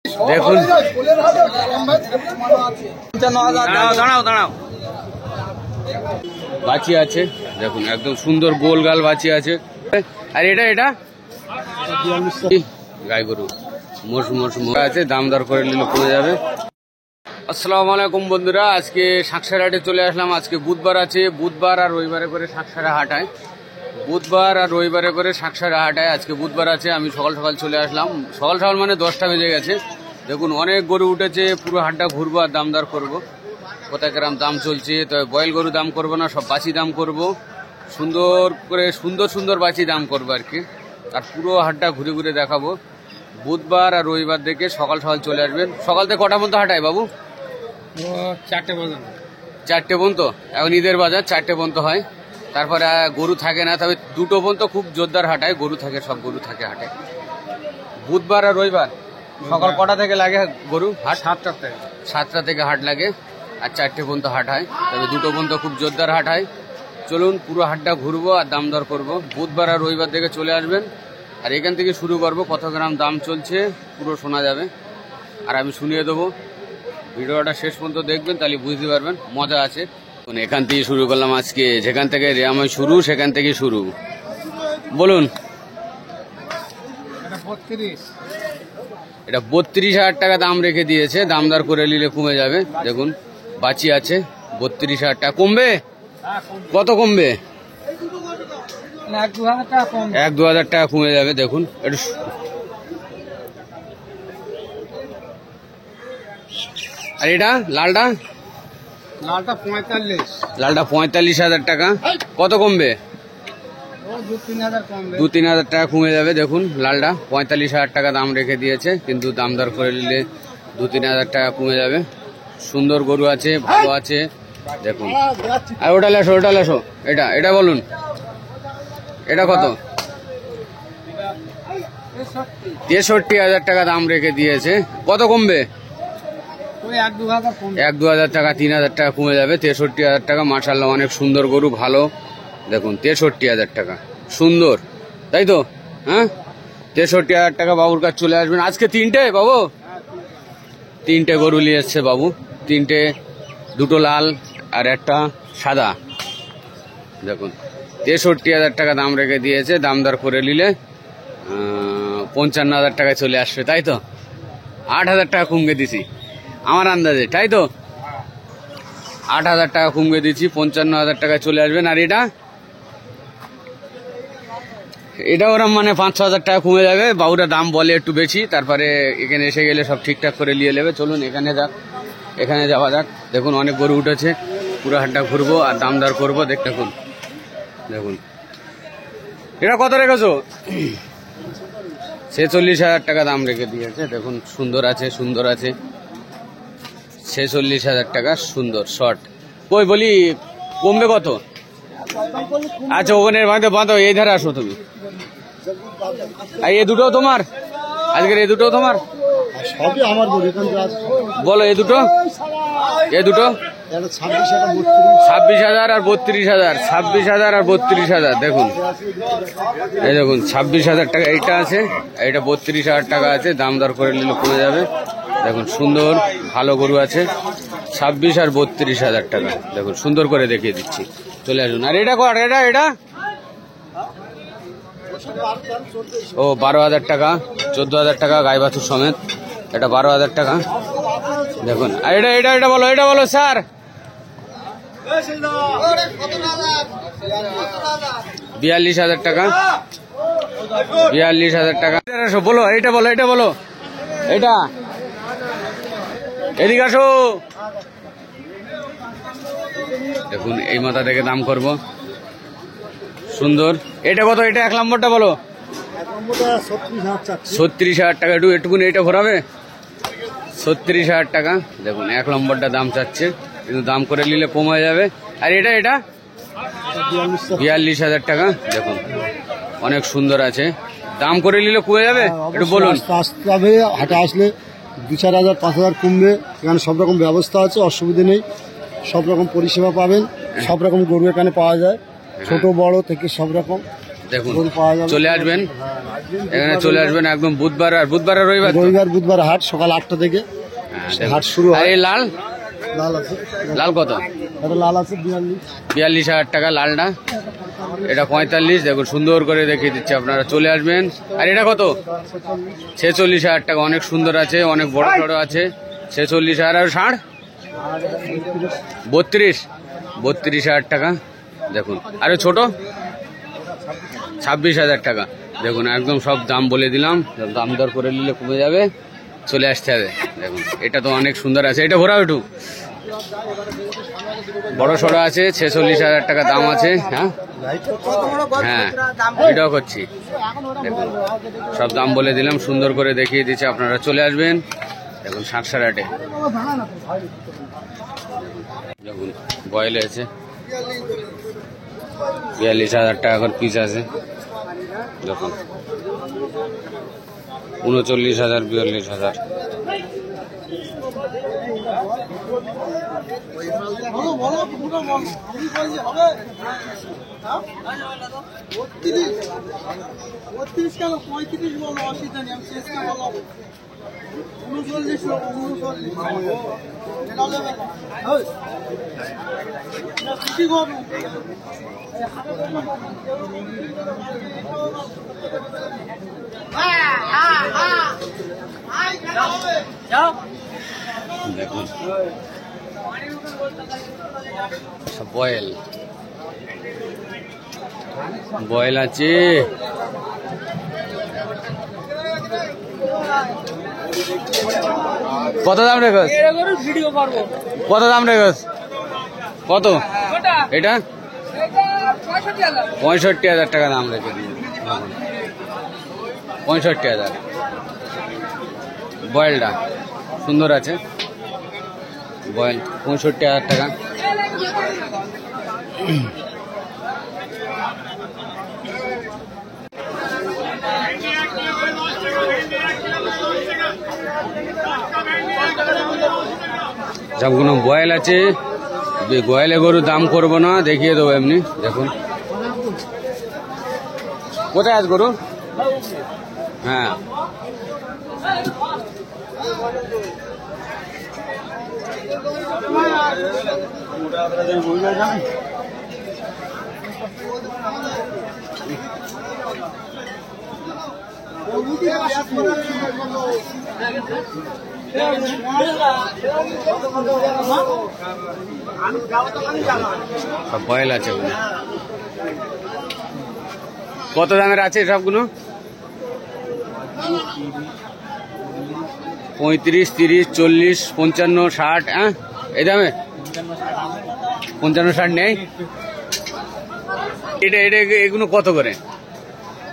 দেখুন দাঁড়াও দাঁড়াও বাছি আছে দেখুন একদম সুন্দর গোল গাল বাছি আছে। আর এটা এটা গাই গরু মোষ মোষ আছে, দাম দর করে নিলে পড়ে যাবে। আসসালামু আলাইকুম বন্ধুরা, আজকে শাকসারা হাটে চলে আসলাম। আজকে বুধবার আছে, বুধবার আর রবিবারে করে শাকসারা হাটায়, বুধবার আর রবিবারে করে শাকসারা হাটায়। আজকে বুধবার আছে, আমি সকাল সকাল চলে আসলাম। সকাল সকাল মানে 10টা বেজে গেছে। দেখুন অনেক গরু উঠেছে, পুরো হাটটা ঘুরবো আর দাম দর করবো, কোথায় গ্রাম দাম চলছে। তবে বয়েল গরু দাম করবো না, সব বাছি দাম করব, সুন্দর করে সুন্দর সুন্দর বাছি দাম করবো আর কি। আর পুরো হাটটা ঘুরে ঘুরে দেখাবো। বুধবার আর রবিবার দেখে সকাল সকাল চলে আসবেন। সকাল থেকে কটা পর্যন্ত হাঁটায় বাবু? 4টে পর্যন্ত। 4টে পর্যন্ত। এখন ঈদের বাজার 4টে পর্যন্ত হয়, তারপরে গরু থাকে না। তবে 2টো পর্যন্ত খুব জোরদার হাঁটায়, গরু থাকে, সব গরু থাকে হাটে। বুধবার আর রবিবার সকাল কটা থেকে লাগে গরু হাট? 7টা থেকে হাট লাগে, আর 4টে পর্যন্ত হাট হয়। তবে 2টো পর্যন্ত খুব জোরদার হাট হয়। চলুন পুরো হাটটা ঘুরবো আর দাম দর করবো। বুধবার আর রবিবার থেকে চলে আসবেন, আর এখান থেকে শুরু করবো। কত গ্রাম দাম চলছে পুরো শোনা যাবে, আর আমি শুনিয়ে দেবো। ভিডিওটা শেষ পর্যন্ত দেখবেন, তাহলে বুঝতে পারবেন, মজা আছে। এখান থেকে শুরু করলাম আজকে, যেখান থেকে রেয়াময় শুরু সেখান থেকে শুরু। বলুন। এটা 32,000 টাকা দাম রেখে দিয়েছে, দাম দর করে নিলে কমে যাবে। দেখুন বাছি আছে, 32,000 টাকা। কমবে? কত কমবে? 1-2,000 টাকা কমে যাবে। দেখুন একটু। আর এটা লালটা? লালটা 45। লালটা 45,000 টাকা। কত কমবে? 2-3,000 টাকা কমে যাবে। দেখুন লালটা 45,000 টাকা দাম রেখে দিয়েছে, কিন্তু দাম দর করে নিলে 2-3,000 টাকা কমে যাবে। সুন্দর গরু আছে, ভালো আছে। দেখুন। আর ওটা লেসো, ওটা লেসো। এটা এটা বলুন, এটা কত? 63,000 টাকা দাম রেখে দিয়েছে। কত কমবে? 1-2,000 টাকা, 3,000 টাকা কমে যাবে। 63,000 টাকা। মাশাআল্লাহ অনেক সুন্দর গরু, ভালো। দেখুন 63,000 টাকা, সুন্দর, তাই তো? হ্যাঁ, 63,000 টাকা বাবুর কাছে চলে আসবেন। আজকে 3টে বাবু, 3টে গরু নিয়ে এসছে বাবু। 3টে, 2টো লাল আর একটা সাদা। দেখুন 63,000 টাকা দাম রেখে দিয়েছে, দাম দর করে নিলে 55,000 টাকায় চলে আসবে, তাই তো? 8,000 টাকা কমকে দিছি আমার আন্দাজে, তাই তো? 8,000 টাকা কমকে দিচ্ছি, 55,000 টাকায় চলে আসবেন। আর এটা এটা ওরম মানে 5-6,000 টাকা কমে যাবে। বাবুরা দাম বলে একটু বেশি, তারপরে এখানে এসে গেলে সব ঠিকঠাক করে নিয়ে নেবে। চলুন এখানে যাক, এখানে যাওয়া যাক। দেখুন অনেক গরু উঠেছে, পুরো হাটটা ঘুরবো আর দাম দর করবো। দেখুন দেখুন এটা কত রেখেছো? 46,000 টাকা দাম রেখে দিয়েছে। দেখুন সুন্দর আছে, সুন্দর আছে। 46,000 টাকা, সুন্দর শর্ট। কই বলি কমবে কত? আচ্ছা ওখানে বাঁধো বাঁধো, এই ধারে আসো তুমি। আর এই দুটো তোমার? আজকের এই দুটো তোমার? সবই আমার গরু। বলো এই দুটো, এই দুটো 26,000 আর 32,000, 26,000 আর 32,000। দেখুন এই দেখুন 26,000 টাকা এইটা আছে, এইটা 32,000 টাকা আছে। দাম দর করে নিলে কমে যাবে। দেখুন সুন্দর ভালো গরু আছে, 26 আর 32,000 টাকা। দেখুন সুন্দর করে দেখিয়ে দিচ্ছি, চলে আসুন। আর এটা কর, এটা এটা ও 12,000 টাকা, 14,000 টাকা গাই বাছুর সমেত। এটা 12,000 টাকা। দেখুন আর এটা এটা এটা বলো, এটা বলো স্যার। 42,000 টাকা, 42,000 টাকা। বলো এটা বলো, এটা বলো, এটা এদিকে আসো। দেখুন এই মাথা থেকে দাম করব, সুন্দর। এটা কত? এটা 1 নম্বরটা বলো। 36,000 টাকা। একটুকুনি এটা ঘোরাবে, 36,000 টাকা। দেখুন 1 নম্বরটা দাম চাচ্ছে, কিন্তু দাম করে নিলে কম হয়ে যাবে। আর এটা এটা 42,000 টাকা। দেখুন অনেক সুন্দর আছে, দাম করে নিলে কমে যাবে। একটু বলুন। আসতে হবে, হাটে আসলে 2-4,000 5,000 কমবে। এখানে সব রকম ব্যবস্থা আছে, অসুবিধা নেই। সব রকম পরিষেবা পাবেন, সব রকম গরু এখানে পাওয়া যায়, ছোট বড় থেকে সব রকম। দেখুন গরু পাওয়া যাবে। চলে আসবেন, এখানে চলে আসবেন একদম বুধবার আর রবিবার তো? রবিবার বুধবার হাট সকাল 8টা থেকে হ্যাঁ, হাট শুরু আর হয়। এই লাল লাল আছে, লাল কত? এটা লাল আছে 42। 42,000 টাকা লালটা, এটা 45। দেখুন সুন্দর করে দেখিয়ে দিচ্ছে, আপনারা চলে আসবেন। আর এটা কত? 46,000 টাকা, অনেক সুন্দর আছে, অনেক বড় সড়ো আছে। 46,000। আর ষাঁড় 32,000 টাকা দেখুন। আরে ছোট 26,000 টাকা। দেখুন একদম সব দাম বলে দিলাম, দাম দর করে নিলে কমে যাবে, চলে আসতে হবে। দেখুন এটা তো অনেক সুন্দর আছে, এটা ঘোরাও একটু বড় সড়ো আছে। 46,000 টাকা দাম আছে। হ্যাঁ হ্যাঁ এটাও করছি। দেখুন সব দাম বলে দিলাম, সুন্দর করে দেখিয়ে দিচ্ছে, আপনারা চলে আসবেন। দেখুন 60,000 দেখুন বয়েল আছে 42,000 টাকা করে পিস আছে। দেখুন 39,000 42,000। দেখুন সব বয়েল বয়েল আছে। কত দাম রেখেছ? কত দাম রেখেছ? কত এটা? 65,000 টাকা দাম রেখে দিন। 65,000 বয়েলটা সুন্দর আছে, বয়েল 65,000 টাকা। সবগুলো বয়েল আছে, বয়েলে গরু দাম করবো না, দেখিয়ে দেবো এমনি। দেখুন কোথায় আছে গরু? হ্যাঁ সব বয়েল আছে। কত দামের আছে সবগুলো? 35, 30, 40, 55, 60। হ্যাঁ এই দামে 55, 60 নেই। এটা এটা এগুলো কত করে?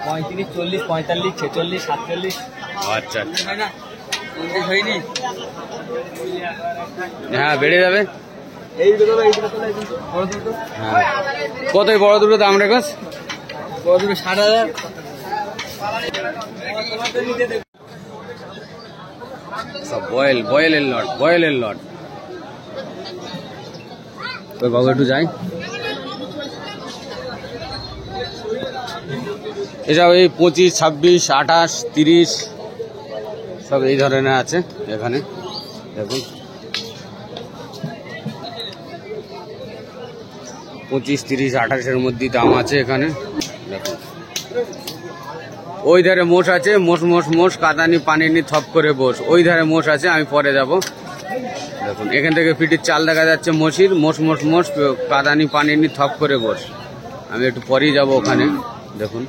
35, 40, 45, 46, 47। আচ্ছা হ্যাঁ বেড়ে যাবে। হ্যাঁ কত এই বড় দুটো দাম রেখেছ? 60,000। সব বয়েলের লট। ওই বাবু একটু যাই। এসব এই 25, 26, 28, 30 সব এই ধরনের আছে এখানে। দেখুন 25, 30, 28-এর মধ্যে দাম আছে এখানে। দেখুন ওই ধারে মোষ আছে, মোষ কাদানি পানিনি থপ করে বস। ওই ধারে মোষ আছে, আমি পরে যাব। দেখুন এখান থেকে পিঠির চাল দেখা যাচ্ছে মোষির, মোষ কাদানি পানিনি থপ করে বস। আমি একটু পরেই যাব ওখানে। দেখুন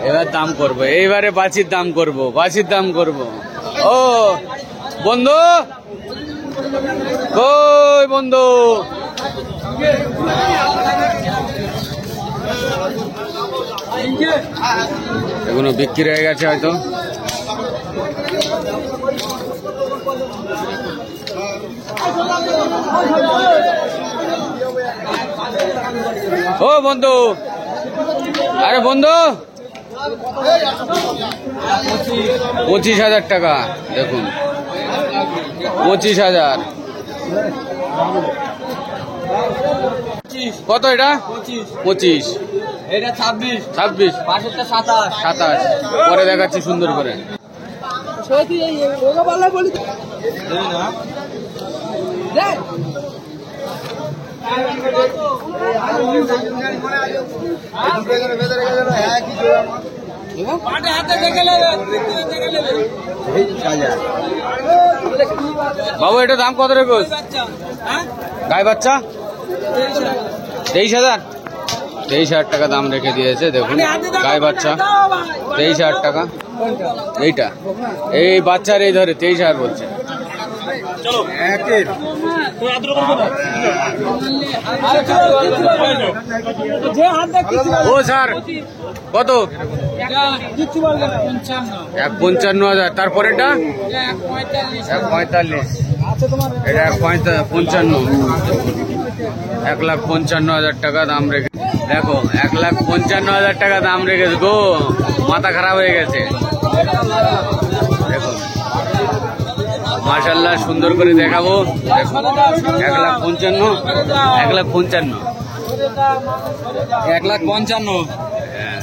এবার দাম করব, এইবারে বাছির দাম করব, বাছির দাম করব। ও বন্ধু, কই বন্ধু? এগুলো বিক্রি হয়ে গেছে হয়তো। ও বন্ধু, আরে বন্ধু, 25,000 টাকা। দেখুন 25,000। কত এটা? 25। এটা 26, 26, পাশেরটা 27। 27। পরে দেখাচ্ছি সুন্দর করে। বাবু এটা দাম কত রেখো? গায়ে বাচ্চা 23,000। 23,000 টাকা দাম রেখে দিয়েছে। দেখুন গায়ে বাচ্চা 23,000 টাকা। এইটা এই বাচ্চার এই ধরে 23,000 বলছে। ও স্যার কত? 1,55,000। তারপরেটা 1,45,000। এটা 1,55,000। 1,55,000 টাকা দাম রেখে। দেখো 1,55,000 টাকা দাম রেখেছে গো, মাথা খারাপ হয়ে গেছে। দেখুন মাশাআল্লাহ সুন্দর করে দেখাবো। 1,55,000, 1,55,000, 1,55,000।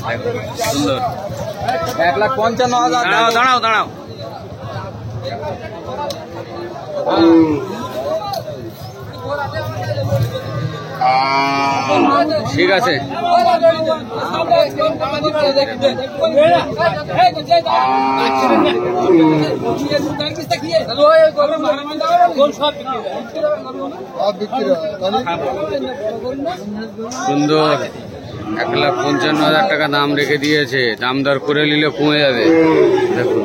হ্যাঁ দেখুন সুন্দর। 1,55,000। দাঁড়াও দাঁড়াও দাঁড়াও। ঠিক আছে। সুন্দর 1,55,000 টাকা দাম রেখে দিয়েছে। দাম দর করে নিলে কমে যাবে। দেখুন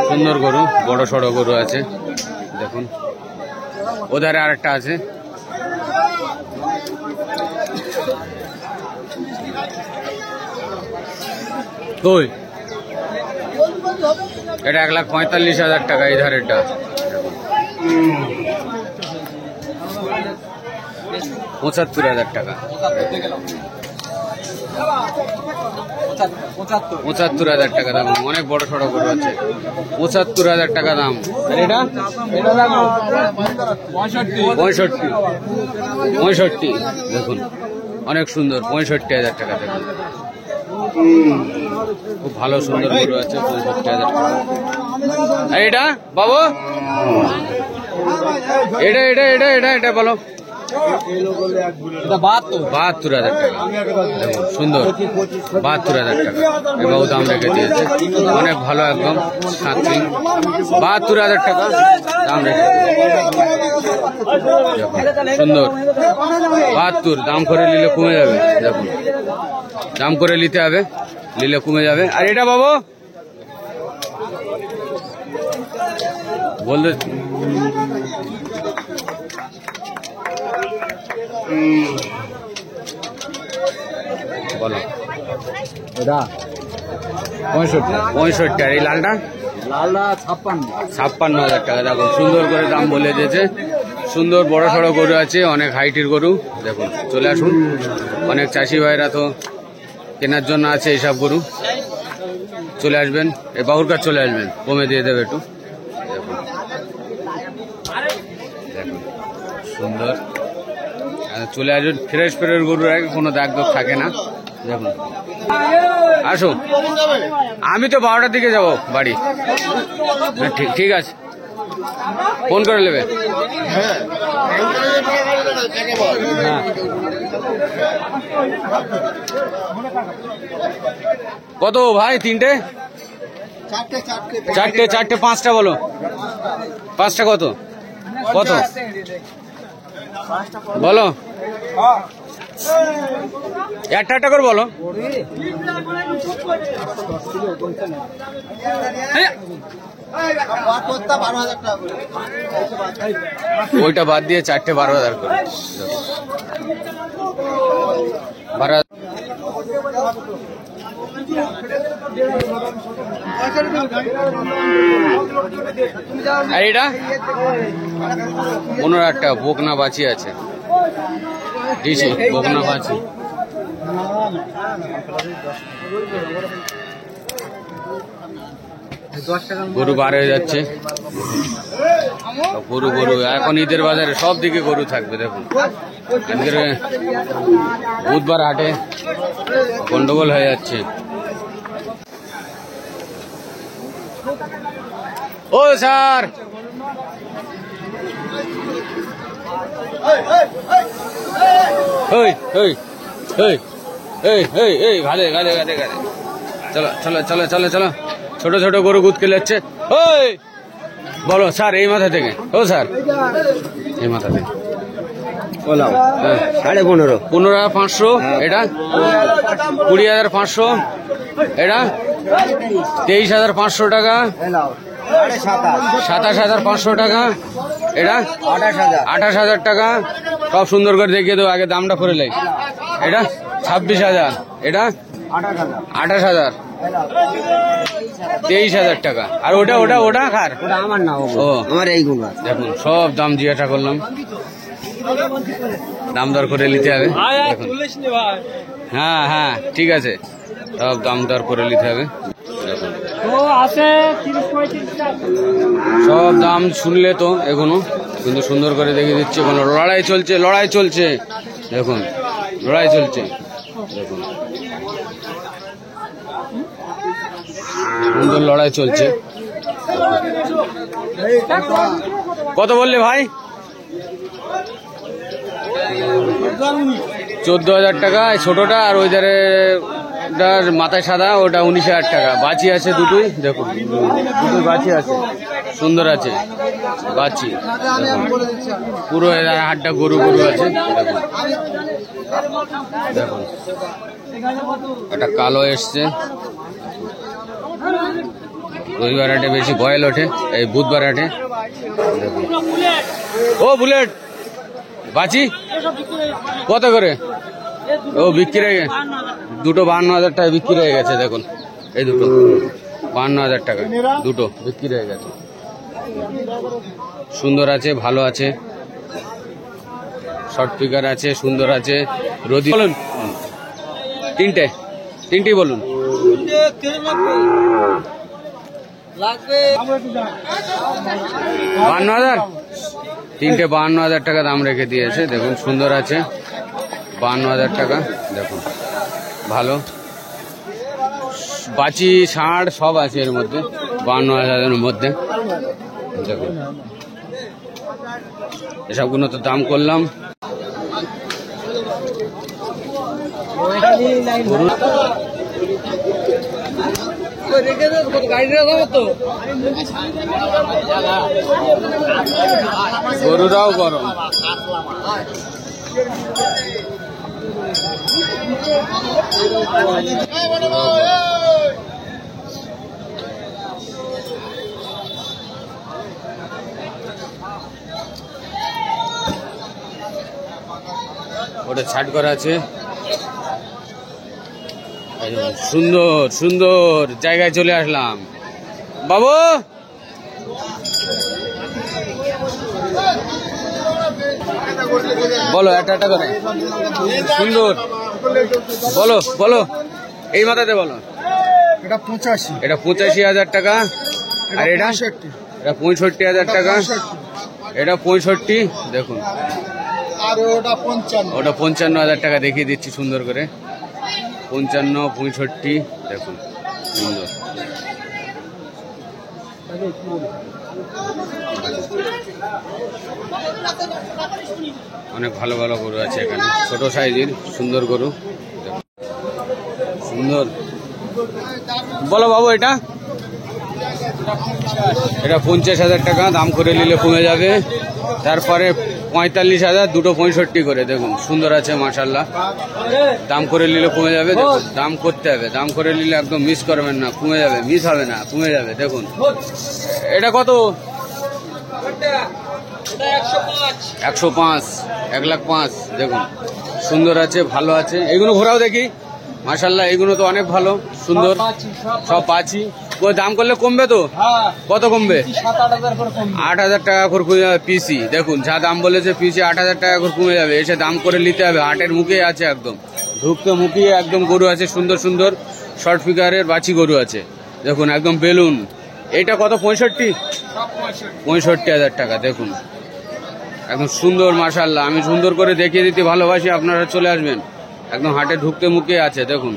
সুন্দর গরু, বড় সড়ো গরু আছে। দেখুন ওধারে আরেকটা আছে। কই এটা 1,45,000 টাকা এই ধারেরটা। 75,000 টাকা। 75,000 টাকা দাম। অনেক বড় সড়ো গরু আছে। 75,000 টাকা দাম। আর এটা 65। দেখুন অনেক সুন্দর। 65,000 টাকা। দেখুন খুব ভালো সুন্দর গরু আছে। 65,000 টাকা। আর এটা বাবু, এটা এটা এটা এটা এটা বলো। 72,000 টাকা। দেখুন সুন্দর 72,000 টাকা। এবার দাম রেখে দিয়েছে। অনেক ভালো একদম 72,000 টাকা দাম রেখে সুন্দর। 72 দাম করে নিলে কমে যাবে। দেখুন দাম করে নিতে হবে, নিলে কমে যাবে। আর এটা বাবু বলতে বলো। এটা 65। আর এই লালটা? লালটা 56। 56,000 টাকা। দেখুন সুন্দর করে দাম বলে দিয়েছে। সুন্দর বড় সড়ো গরু আছে, অনেক হাইটের গরু। দেখুন চলে আসুন। অনেক চাষি ভাইরা তো কেনার জন্য আছে এইসব গরু। চলে আসবেন, এই বাহুর কাছে চলে আসবেন, কমে দিয়ে দেবে একটু। দেখুন দেখুন সুন্দর। চলে আসবেন। ফ্রেশ ফ্রেশ গরুর আগে কোনো দাগ দাগ থাকে না। দেখুন আসো। আমি তো 12টার দিকে যাব বাড়ি। ঠিক ঠিক আছে, ফোন করে নেবে। কত ভাই? 3টে? 4টে 5টা বলো। 5টা কত? কত বলো? একটা একটা করে বলো। ওইটা বাদ দিয়ে চারটে 12,000 করে। 12,000। আর এটা 15,000 টাকা। বকনা বাছি আছে, দিছি বকনা বাছি। গরু বার হয়ে যাচ্ছে। গরু গরু এখন ঈদের বাজারে সব দিকে গরু থাকবে। দেখুন আজকের বুধবার হাটে গন্ডগোল হয়ে যাচ্ছে। ও স্যার, ঘালে ঘালে ঘালে ঘালে। চলো চলো চলো চলো চলো। ছোট ছোট গরু গুদকে যাচ্ছে। ওই বলো স্যার, এই মাথা থেকে। ও স্যার, এই মাথা থেকে 15,500 15,500। এটা 20,500। এটা 23,500 টাকা। 27,500 টাকা। এটা 28,000 টাকা। সব সুন্দর করে দেখিয়ে দেবো, আগে দামটা করে লাই। এটা 26,000। এটা 28,000। 23,000 টাকা। আর ওটা ওটা ওটা খার ওটা আমার না, ও আমার এই গুণ। দেখুন সব দাম জিজ্ঞাসা করলাম, দাম দর করে নিতে হবে। হ্যাঁ হ্যাঁ ঠিক আছে, সব দাম দর করে নিতে হবে। দেখুন সব দাম শুনলে তো এখনো, কিন্তু সুন্দর করে দেখিয়ে দিচ্ছে। কোনো লড়াই চলছে, লড়াই চলছে। দেখুন লড়াই চলছে। দেখুন সুন্দর লড়াই চলছে। কত বললে ভাই? 14,000 টাকা এই ছোটটা, আর ওই ধারে মাথায় সাদা ওটা 19,000 টাকা। বাছি আছে দুটোই, দেখুন দুটোই বাছি আছে, সুন্দর আছে বাছি। পুরো এধারে হাটটা গরু গরু আছে। দেখুন একটা কালো এসছে। রবিবার হাটে বেশি গয়েল ওঠে, এই বুধবার হাটে। ও বুলেট বাছি কত করে? ও বিক্রি হয়ে গেছে দুটো 52,000 টাকা বিক্রি হয়ে গেছে। দেখুন এই দুটো 52,000 টাকা, দুটো বিক্রি হয়ে গেছে। সুন্দর আছে, ভালো আছে, শর্ট ফিগার আছে, সুন্দর আছে। রোদি বলুন, তিনটেই বলুন। 52,000, তিনটে 52,000 টাকা দাম রেখে দিয়েছে। দেখুন সুন্দর আছে, 52,000 টাকা। দেখুন ভালো বাছি ষাঁড় সব আছে এর মধ্যে, 52,000-এর মধ্যে। দেখুন এসবগুলো তো দাম করলাম। গরুরাও গরম। ওটা ছাট করা আছে। সুন্দর সুন্দর জায়গায় চলে আসলাম। বাবু বলো একটা একটা করে, সুন্দর বলো বলো, এই মাথাতে বলো। এটা 85, এটা 85,000 টাকা। আর এটা 65,000 টাকা। এটা 65। দেখুন আর ওটা 55, ওটা 55,000 টাকা দেখিয়ে দিচ্ছি সুন্দর করে। 55, 65। দেখুন সুন্দর। অনেক ভালো ভালো গরু আছে এখানে, ছোট সাইজের সুন্দর গরু। সুন্দর বলো বাবু। এটা 50,000 টাকা দাম করে নিলে কমে যাবে। তারপরে 45,000, দুটো 65 করে। দেখুন সুন্দর আছে মাশাল্লাহ। দাম করে নিলে কমে যাবে, দেখুন দাম করতে হবে, দাম করে নিলে একদম মিস করবেন না, কমে যাবে, মিস হবে না, কমে যাবে। দেখুন এটা কত? 105, 1,05,000। দেখুন সুন্দর আছে, ভালো আছে। এগুলো ঘোরাও দেখি মাশাল্লাহ, এগুলো তো অনেক ভালো সুন্দর, সব পাচ্ছি। ওই দাম করলে কমবে তো? কত কমবে? 8,000 টাকা করে কমে যাবে পিসি। দেখুন যা দাম বলেছে পিসি 8,000 টাকা করে কমে যাবে, এসে দাম করে নিতে হবে। হাটের মুখে আছে, একদম ঢুকতে মুখিয়ে একদম গরু আছে, সুন্দর সুন্দর শর্ট ফিগারের বাছি গরু আছে। দেখুন একদম বেলুন। এইটা কত? 65,000 টাকা। দেখুন একদম সুন্দর মাশাল্লাহ। আমি সুন্দর করে দেখিয়ে দিতে ভালোবাসি, আপনারা চলে আসবেন। একদম হাটে ঢুকতে মুখে আছে। দেখুন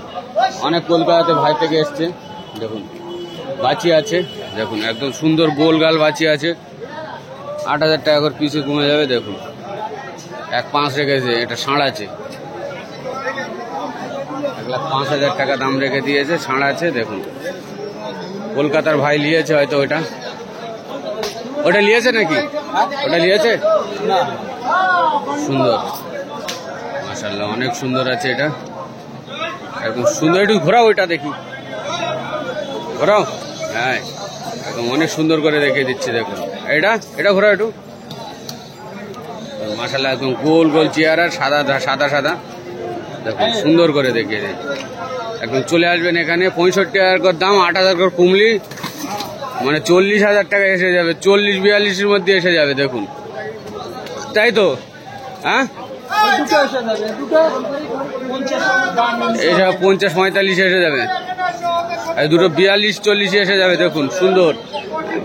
অনেক কলকাতাতে ভাই থেকে এসছে। দেখুন বাছি আছে, দেখুন একদম সুন্দর গোলগাল বাছি আছে। 8,000 টাকা করে পিসে কমে যাবে। দেখুন 1,5,000 রেখেছে, এটা ষাঁড় আছে। 1,05,000 টাকা দাম রেখে দিয়েছে, ষাঁড় আছে। দেখুন কলকাতার ভাই নিয়েছে হয়তো, ওটা নিয়েছে নাকি? ওটা নিয়েছে, সুন্দর মাশাআল্লাহ, অনেক সুন্দর আছে এটা, একদম সুন্দর। একটু ঘোরাও, ওইটা দেখি, ঘোরাও। হ্যাঁ একদম অনেক সুন্দর করে দেখিয়ে দিচ্ছে। দেখুন এটা ঘোরাও একটু মাশাআল্লাহ, একদম গোল গোল চেয়ার আর সাদা সাদা সাদা। দেখুন সুন্দর করে দেখিয়ে দিচ্ছে। একদম চলে আসবেন এখানে। 65,000 করে দাম, 8,000 করে কুমলি, মানে 40,000 টাকা এসে যাবে। 40-42-এর মধ্যে এসে যাবে। দেখুন তাই তো? হ্যাঁ এসব 50-45 এসে যাবে, দুটো 42-40 এসে যাবে। দেখুন সুন্দর,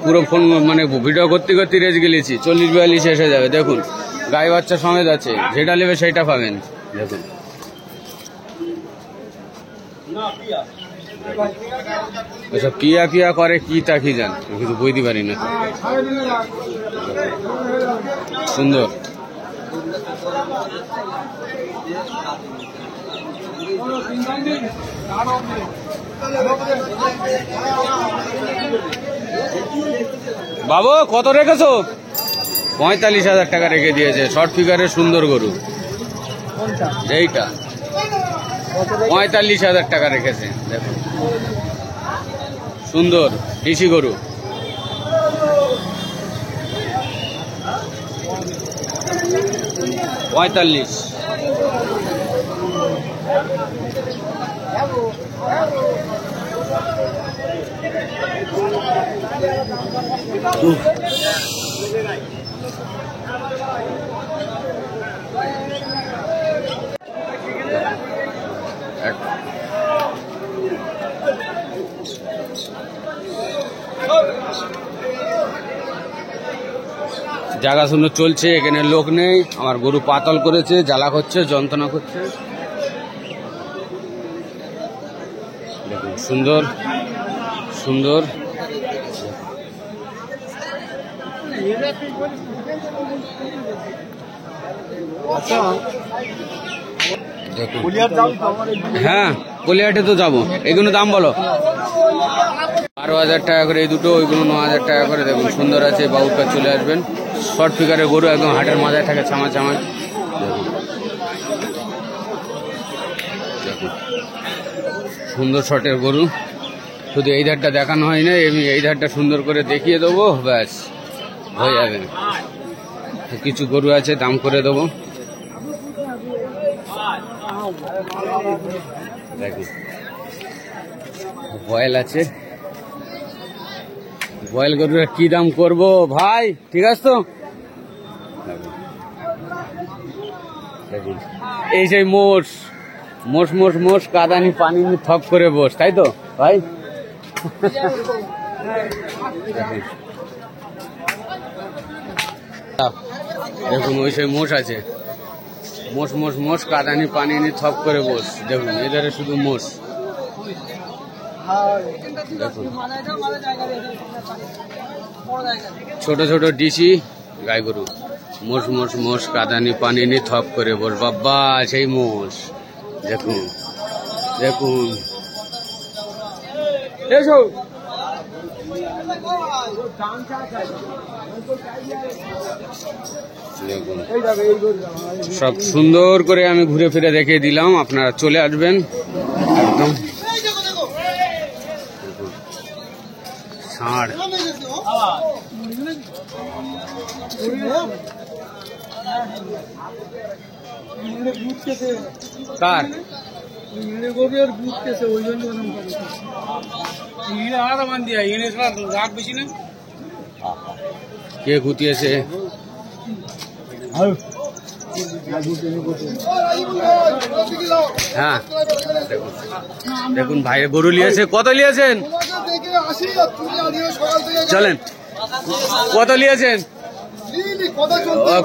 পুরো ফোন মানে ভিডিও করতে করতে রেজ গেলেছি। 40-42 এসে যাবে। দেখুন গাই বাচ্চা সমেত আছে, যেটা নেবে সেইটা পাবেন। দেখুন এসব পিয়া পিয়া করে কি তা কি জান, কিছু বইতে পারি না। সুন্দর বাবু কত রেখেছো? 45,000 টাকা রেখে দিয়েছে, শর্ট ফিগারের সুন্দর গরু। এইটা 45,000 টাকা রেখেছে। দেখুন সুন্দর ডিসি গরু। $45,000। জায়গাশূন্য চলছে, এখানে লোক নেই। আমার গরু পাতল করেছে, জ্বালা করছে, যন্ত্রণা করছে। দেখুন সুন্দর সুন্দর। হ্যাঁ কলিয়াটে তো যাবো। এগুলো দাম বলো? 12,000 টাকা করে এই দুটো, ওইগুলো 9,000 টাকা করে। দেখুন সুন্দর আছে, বাবুরটা চলে আসবেন। শর্ট ফিগারের গরু, একদম হাটের মাথায় থাকে, ছামা ছামায়। দেখুন সুন্দর শর্টের গরু। শুধু এই ধারটা দেখানো হয় না, আমি এই ধারটা সুন্দর করে দেখিয়ে দেবো, ব্যাস হয়ে যাবে। কিছু গরু আছে, দাম করে দেবো। দেখুন বয়েল আছে, বয়েল গরুর কি দাম করবো ভাই? ঠিক আছে তো? দেখুন এই সেই মোষ মোষ মোষ মোষ, কাদানি পানি থপ করে বস, তাই তো ভাই? দেখুন ওই সেই মোষ আছে, মোষ মোষ মোষ, কাদানি পানি নি থপ করে বস। দেখুন এধারে শুধু মোষ। দেখুন ছোট ছোট ডিসি গাই গরু, মোষ মোষ মোষ, কাদানি পানি নি থপ করে বস। বাবা সেই মোষ। দেখুন দেখুন এসো দেখুন, সব সুন্দর করে আমি ঘুরে ফিরে দেখিয়ে দিলাম, আপনারা চলে আসবেন একদম। ষাঁড় কার কে গুতিয়েছে? হ্যাঁ দেখুন, দেখুন ভাই গরু নিয়েছে। কত নিয়েছেন? চলেন, কত নিয়েছেন?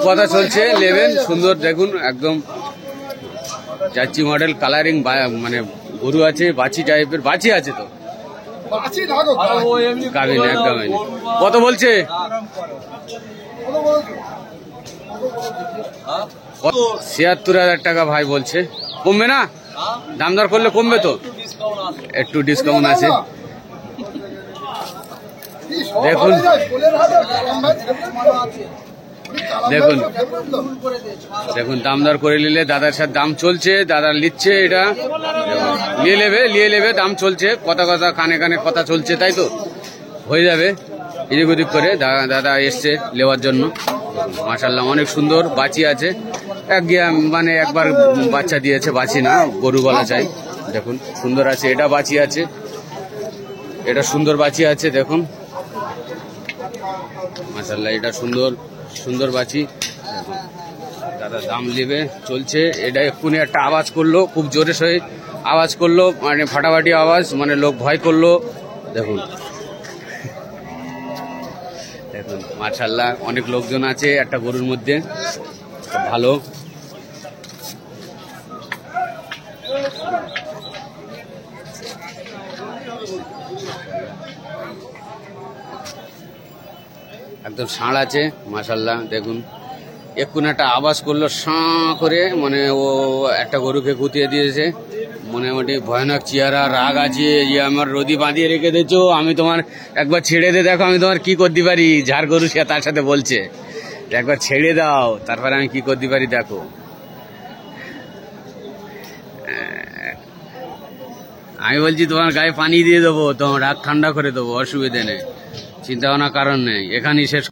কথা চলছে, নেবেন। সুন্দর দেখুন, একদম চাচি মডেল কালারিং মানে গরু আছে, বাছি টাইপের বাছি আছে তো, গাভিন একদম। কত বলছে? ৭৬,০০০ টাকা ভাই বলছে। কমবে না? দাম দর করলে কমবে তো, একটু ডিসকাউন্ট আছে। দেখুন দেখুন দেখুন, দাম দর করে নিলে দাদার সাথে দাম চলছে, দাদা নিচ্ছে, এটা নিয়ে নেবে, দাম চলছে, কথা কানে কানে কথা চলছে, তাই তো হয়ে যাবে এদিক ওদিক করে। দাদা এসছে নেওয়ার জন্য। মাশাআল্লাহ অনেক সুন্দর বাছি আছে, মানে একবার বাচ্চা দিয়েছে, বাছি না গরু বলা চাই। দেখুন সুন্দর আছে, এটা বাছি আছে, এটা সুন্দর বাছি আছে। দেখুন মাশাআল্লাহ, এটা সুন্দর সুন্দর বাছি। দাদা দাম নেবে, চলছে। এটা এক্ষুনি একটা আওয়াজ করলো, খুব জোরে সয়ে আওয়াজ করলো, মানে ফাটাফাটি আওয়াজ, মানে লোক ভয় করলো। দেখুন দেখুন মাশাআল্লাহ, অনেক লোকজন আছে একটা গরুর মধ্যে, ভালো। একদম ষাঁড় আছে মাশাআল্লাহ। দেখুন এক্ষুনি একটা আওয়াজ করলো সাঁ করে, মানে ও একটা গরুকে গুতিয়ে দিয়েছে। মোটামুটি ভয়ানক চেহারা, রাগ আছে, যে আমার রদি বাঁধিয়ে রেখে দিয়েছো, আমি তোমার একবার ছেড়ে দে, দেখো আমি তোমার কি করতে পারি। যার গরু সে তার সাথে বলছে একবার ছেড়ে দাও, তারপরে আমি কি করতে পারি দেখো। আমি বলছি তোমার গায়ে পানি দিয়ে দেবো, তোমার রাগ ঠান্ডা করে দেবো, অসুবিধে নেই, চিন্তা ভাবনার কারণ নেই। এখানেই শেষ।